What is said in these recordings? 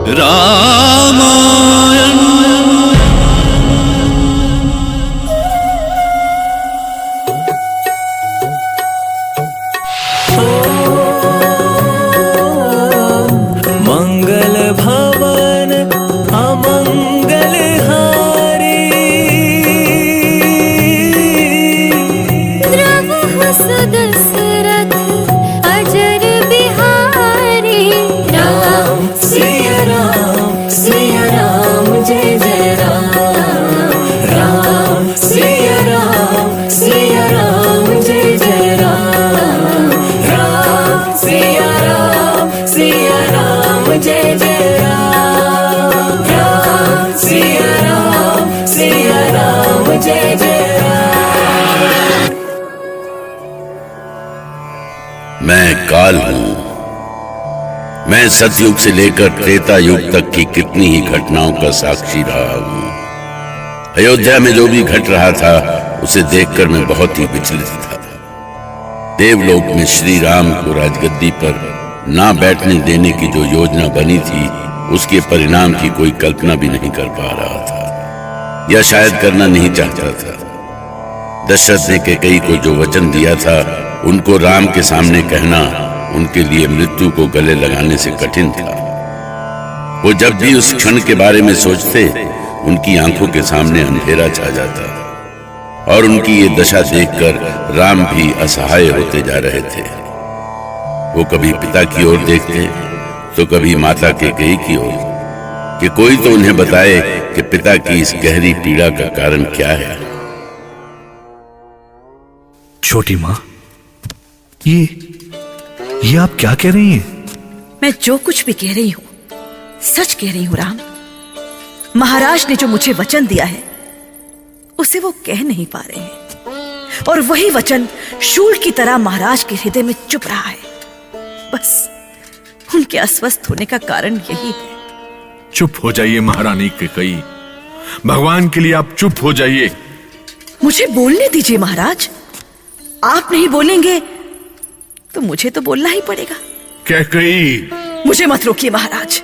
रामायण। मंगल भवन अमंगल हारी, द्रवहु सुदशरथ अजर बिहारी। राम सिया राम जय जय राम। राम सिया राम जय जय राम। राम सिया राम जय जय राम। राम सिया राम जय जय राम। मैं काल हूं। मैं सतयुग से लेकर त्रेता युग तक की कितनी ही घटनाओं का साक्षी रहा हूं। अयोध्या में जो भी घट रहा था उसे देखकर मैं बहुत ही विचलित था। देवलोक में श्री राम को राजगद्दी पर ना बैठने देने की जो योजना बनी थी उसके परिणाम की कोई कल्पना भी नहीं कर पा रहा था, या शायद करना नहीं चाहता था। दशरथ ने कैकेयी को जो वचन दिया था उनको राम के सामने कहना उनके लिए मृत्यु को गले लगाने से कठिन था। वो जब भी उस क्षण के बारे में सोचते उनकी आंखों के सामने अंधेरा छा जाता और उनकी ये दशा देखकर राम भी असहाय होते जा रहे थे। वो कभी पिता की ओर देखते तो कभी माता कैकेयी की ओर कि कोई तो उन्हें बताए कि पिता की इस गहरी पीड़ा का कारण क्या है। छोटी माँ, ये आप क्या कह रही हैं? मैं जो कुछ भी कह रही हूं सच कह रही हूं राम। महाराज ने जो मुझे वचन दिया है उसे वो कह नहीं पा रहे हैं, और वही वचन शूल की तरह महाराज के हृदय में चुप रहा है। बस उनके अस्वस्थ होने का कारण यही है। चुप हो जाइए महारानी कैकेयी, भगवान के लिए आप चुप हो जाइए। मुझे बोलने दीजिए महाराज। आप नहीं बोलेंगे तो मुझे तो बोलना ही पड़ेगा। कैकेयी, मुझे मत रोकिए महाराज।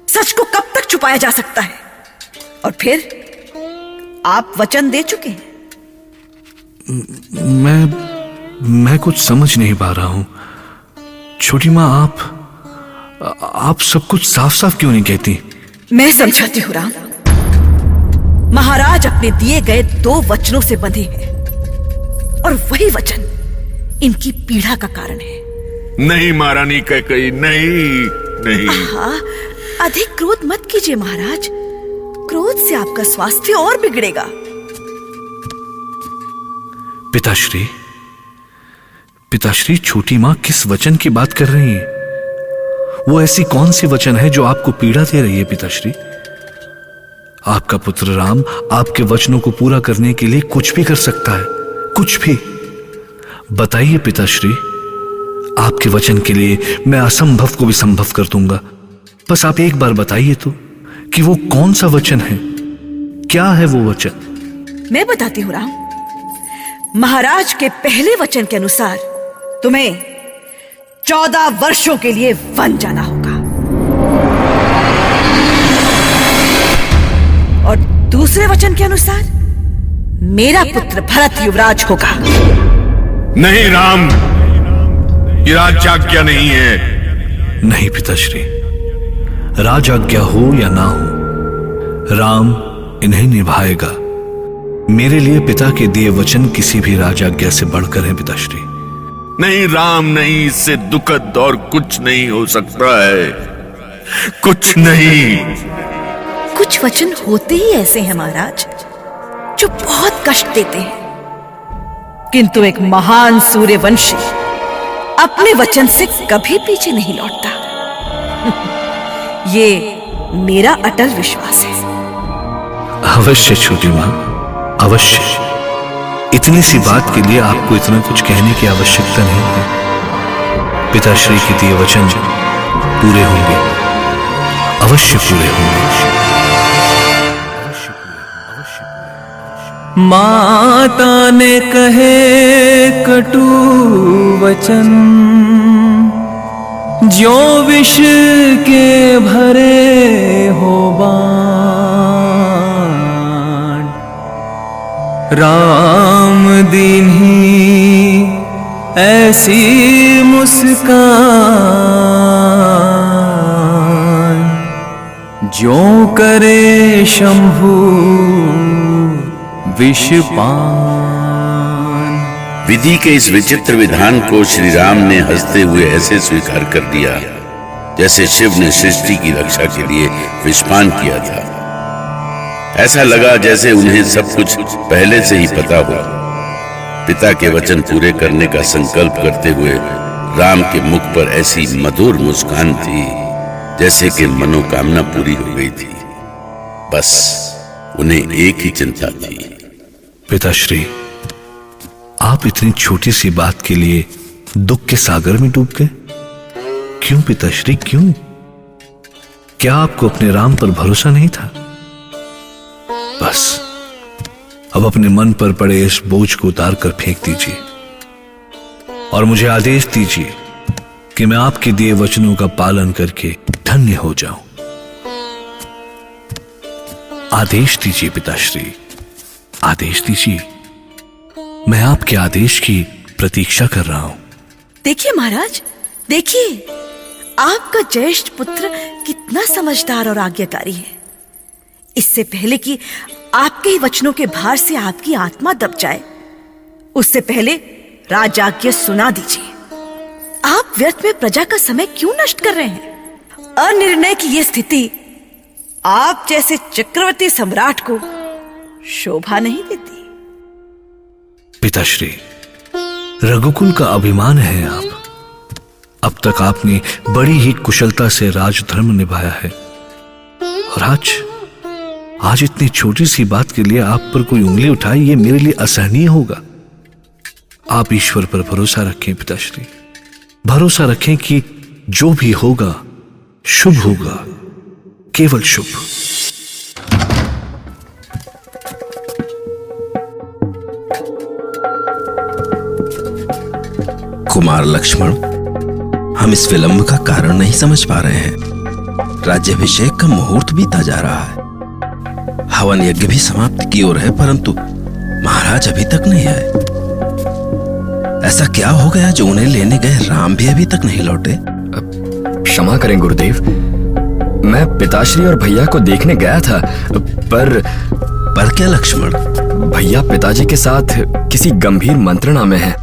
सच को कब तक छुपाया जा सकता है? और फिर आप वचन दे चुके हैं। मैं कुछ समझ नहीं पा रहा हूं। छोटी माँ, आप सब कुछ साफ साफ क्यों नहीं कहती? मैं समझाती हूं राम। महाराज अपने दिए गए 2 वचनों से बंधे हैं, और वही वचन इनकी पीड़ा का कारण है। नहीं महारानी कैकेयी, नहीं। अधिक क्रोध मत कीजिए महाराज। क्रोध से आपका स्वास्थ्य और बिगड़ेगा। पिताश्री, छोटी माँ किस वचन की बात कर रही है? वो ऐसी कौन सी वचन है जो आपको पीड़ा दे रही है पिताश्री? आपका पुत्र राम आपके वचनों को पूरा करने के लिए कुछ भी कर सकता है, कुछ भी। बताइए पिताश्री, आपके वचन के लिए मैं असंभव को भी संभव कर दूंगा। बस आप एक बार बताइए तो कि वो कौन सा वचन है, क्या है वो वचन? मैं बताती हूं राम। महाराज के पहले वचन के अनुसार तुम्हें 14 वर्षों के लिए वन जाना होगा, और दूसरे वचन के अनुसार मेरा पुत्र भरत युवराज होगा। नहीं राम, ये राजाज्ञा नहीं है। नहीं पिताश्री, राजाज्ञा हो या ना हो, राम इन्हें निभाएगा। मेरे लिए पिता के दिए वचन किसी भी राजाज्ञा से बढ़कर है पिताश्री। नहीं राम, नहीं, इससे दुखद और कुछ नहीं हो सकता है, कुछ नहीं। कुछ वचन होते ही ऐसे हैं महाराज जो बहुत कष्ट देते हैं, किंतु एक महान सूर्यवंशी अपने वचन से कभी पीछे नहीं लौटता। ये मेरा अटल विश्वास है। अवश्य छोटी मां, अवश्य। इतनी सी बात के लिए आपको इतना कुछ कहने की आवश्यकता नहीं है। पिताश्री के दिए वचन पूरे होंगे, अवश्य पूरे होंगे। माता ने कहे कटु वचन, जो विष के भरे हो बाण, राम दीन्ही ऐसी मुस्कान, जो करे शंभु विषपान। विधि के इस विचित्र विधान को श्री राम ने हंसते हुए ऐसे स्वीकार कर दिया जैसे शिव ने सृष्टि की रक्षा के लिए विषपान किया था। ऐसा लगा जैसे उन्हें सब कुछ पहले से ही पता हो। पिता के वचन पूरे करने का संकल्प करते हुए राम के मुख पर ऐसी मधुर मुस्कान थी जैसे कि मनोकामना पूरी हो गई थी। बस उन्हें एक ही चिंता थी। पिताश्री, आप इतनी छोटी सी बात के लिए दुख के सागर में डूब गए? क्यों पिताश्री, क्यों? क्या आपको अपने राम पर भरोसा नहीं था? बस अब अपने मन पर पड़े इस बोझ को उतार कर फेंक दीजिए और मुझे आदेश दीजिए कि मैं आपके दिए वचनों का पालन करके धन्य हो जाऊं। आदेश दीजिए पिताश्री, आदेश दीजिए। मैं आपके आदेश की प्रतीक्षा कर रहा हूं। देखिए महाराज, देखिए आपका ज्येष्ठ पुत्र कितना समझदार और आज्ञाकारी है। इससे पहले कि आपके ही वचनों के भार से आपकी आत्मा दब जाए, उससे पहले राजाज्ञा सुना दीजिए। आप व्यर्थ में प्रजा का समय क्यों नष्ट कर रहे हैं? अनिर्णय की यह स्थिति आप जैसे चक्रवर्ती सम्राट को शोभा नहीं देती। पिताश्री, रघुकुल का अभिमान है आप। अब तक आपने बड़ी ही कुशलता से राजधर्म निभाया है और आज इतनी छोटी सी बात के लिए आप पर कोई उंगली उठाए, ये मेरे लिए असहनीय होगा। आप ईश्वर पर भरोसा रखें पिताश्री, भरोसा रखें कि जो भी होगा शुभ होगा, केवल शुभ। कुमार लक्ष्मण, हम इस विलंब का कारण नहीं समझ पा रहे हैं। राज्याभिषेक का मुहूर्त बीता जा रहा है, हवन यज्ञ भी समाप्त की ओर है, परंतु महाराज अभी तक नहीं आए। ऐसा क्या हो गया जो उन्हें लेने गए राम भी अभी तक नहीं लौटे? क्षमा करें गुरुदेव, मैं पिताश्री और भैया को देखने गया था, पर क्या लक्ष्मण? भैया पिताजी के साथ किसी गंभीर मंत्रणा में हैं।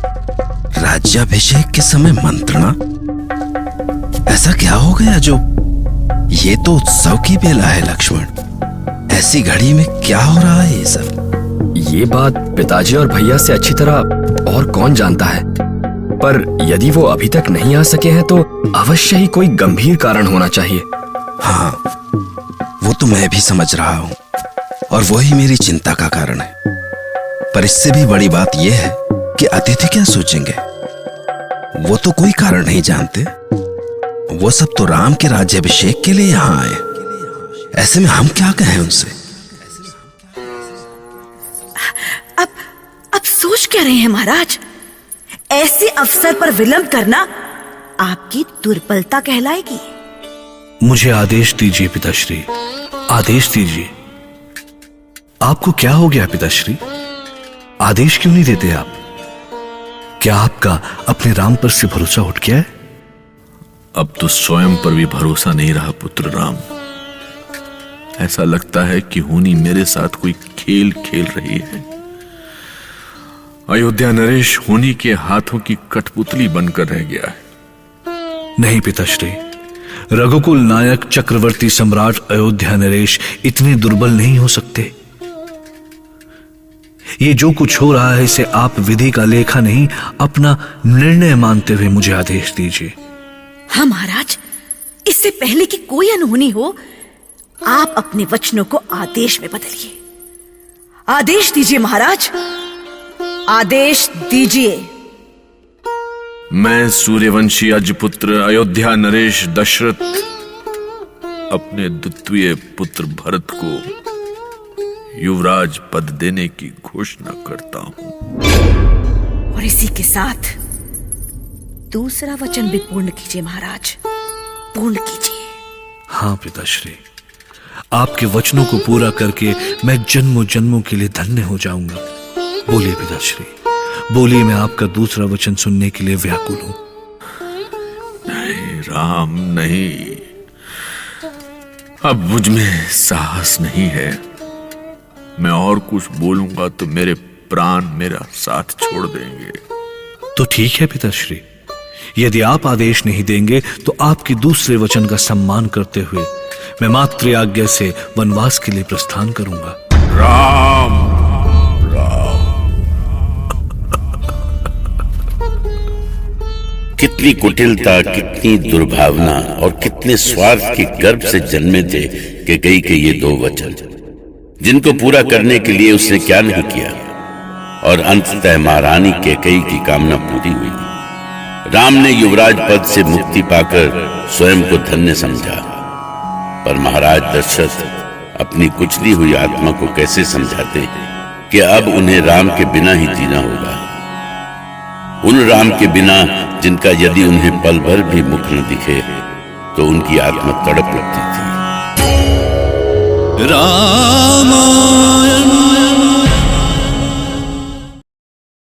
राज्याभिषेक के समय मंत्रणा? ऐसा क्या हो गया जो? ये तो उत्सव की बेला है लक्ष्मण, ऐसी घड़ी में क्या हो रहा है ये सब? ये बात पिताजी और भैया से अच्छी तरह और कौन जानता है, पर यदि वो अभी तक नहीं आ सके हैं तो अवश्य ही कोई गंभीर कारण होना चाहिए। हाँ, वो तो मैं भी समझ रहा हूं और वही मेरी चिंता का कारण है। पर इससे भी बड़ी बात यह है कि अतिथि क्या सोचेंगे? वो तो कोई कारण नहीं जानते। वो सब तो राम के राज्याभिषेक के लिए यहां आए। ऐसे में हम क्या कहें उनसे? अब सोच क्या रहे हैं महाराज? ऐसे अवसर पर विलंब करना आपकी दुर्बलता कहलाएगी। मुझे आदेश दीजिए पिताश्री, आदेश दीजिए। आपको क्या हो गया पिताश्री? आदेश क्यों नहीं देते आप? क्या आपका अपने राम पर से भरोसा उठ गया है? अब तो स्वयं पर भी भरोसा नहीं रहा पुत्र राम। ऐसा लगता है कि होनी मेरे साथ कोई खेल खेल रही है। अयोध्या नरेश होनी के हाथों की कठपुतली बनकर रह गया है। नहीं पिताश्री, रघुकुल नायक चक्रवर्ती सम्राट अयोध्या नरेश इतने दुर्बल नहीं हो सकते। ये जो कुछ हो रहा है इसे आप विधि का लेखा नहीं, अपना निर्णय मानते हुए मुझे आदेश दीजिए। हाँ महाराज, इससे पहले कि कोई अनहोनी हो, आप अपने वचनों को आदेश में बदलिए। आदेश दीजिए महाराज, आदेश दीजिए। मैं सूर्यवंशी अजपुत्र अयोध्या नरेश दशरथ अपने द्वितीय पुत्र भरत को युवराज पद देने की घोषणा करता हूं। और इसी के साथ दूसरा वचन भी पूर्ण कीजिए महाराज। पूर्ण कीजिए। हाँ पिताश्री, आपके वचनों को पूरा करके मैं जन्मों जन्मों के लिए धन्य हो जाऊंगा। बोलिए पिताश्री, बोलिए, मैं आपका दूसरा वचन सुनने के लिए व्याकुल हूं। नहीं राम, नहीं, अब मुझ में साहस नहीं है। मैं और कुछ बोलूंगा तो मेरे प्राण मेरा साथ छोड़ देंगे। तो ठीक है पिताश्री, यदि आप आदेश नहीं देंगे तो आपके दूसरे वचन का सम्मान करते हुए मैं मातृ आज्ञा से वनवास के लिए प्रस्थान करूंगा। राम, कितनी कुटिलता, कितनी दुर्भावना और कितने स्वार्थ के गर्भ से जन्मे थे कैकेयी के ये दो वचन, जिनको पूरा करने के लिए उसने क्या नहीं किया, और अंततः महारानी कैकेयी की कामना पूरी हुई। राम ने युवराज पद से मुक्ति पाकर स्वयं को धन्य समझा, पर महाराज दशरथ अपनी कुचली हुई आत्मा को कैसे समझाते कि अब उन्हें राम के बिना ही जीना होगा, उन राम के बिना जिनका यदि उन्हें पल भर भी मुख न दिखे तो उनकी आत्मा तड़प उठती थी। राम